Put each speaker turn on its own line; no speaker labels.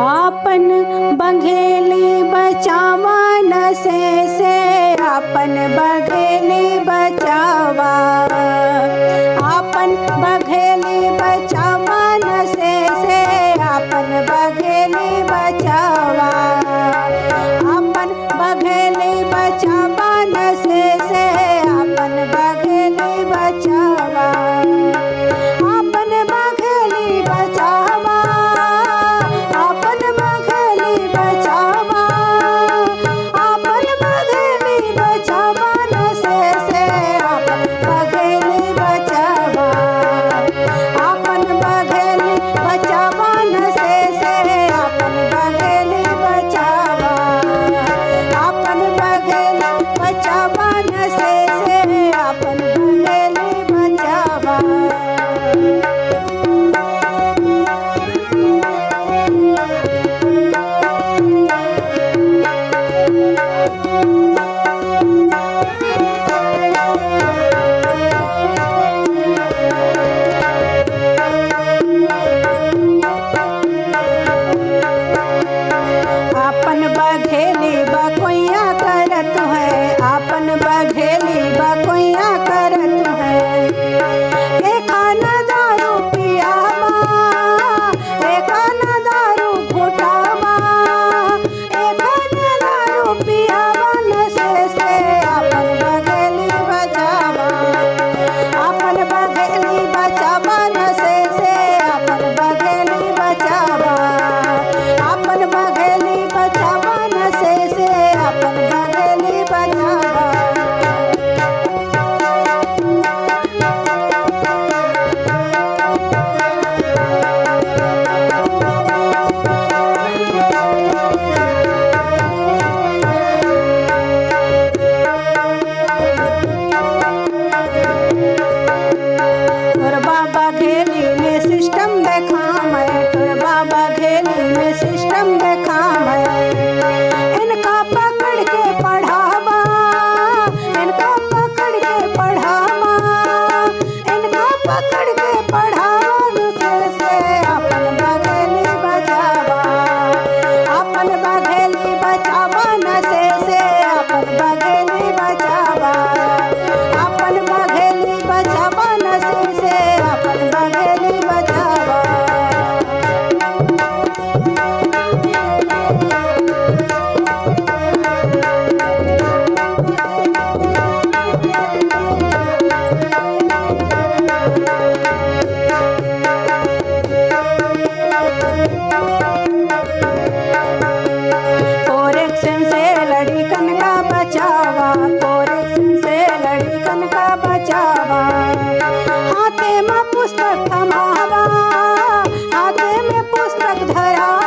आपन बघेली बचावा नशे से, आपन बघेली बचावा, आपन बघेली बचावा नशे से, आपन बघेली बचावा, आपन बघेली बचावा नशे से, आपन बघेली बचावा, आपन बघेली बचावा, आपन बघेली बचावा, आपन बघेली बचावा नशे से, आपन बघेली बचावा, आपन बघेली बचावा नशे से, आपन बघेली बचावा, आपन बघेली बचावा नशे से, आपन बघेली बचावा। आपन बघेली बकोइया करत है, आपन बघेली बकोइया करत है, एक खाना दारू पियावा, एक खाना दारू घुटावा, एक खाना दारू पियावा नशे से, आपन बघेली बचावा, आपन बघेली बचावा नशे से, आपन बघेली बचावा, आपन बघेली बचावा नशे से, आपन बघेली बचावा। तोरबा बघेली में सिस्टम देखा मैं, तोरबा बघेली में सिस्टम देखा मैं, इनका पकड़ के पढ़ावा, इनका पकड़ के पढ़ावा, इनका पकड़ के पढ़ावा दूसरे से, आपन बघेली बचावा, आपन बघेली बचावा नशे से, आपन बघेली बचावा, आपन बघेली बचावा नशे से, आपन बघेली बचावा। कोरेक्शन से लड़कन का बचावा, कोरेक्शन से लड़कन का बचावा, हाथे में पुस्तक थमावा, हाथे में पुस्तक धरावा,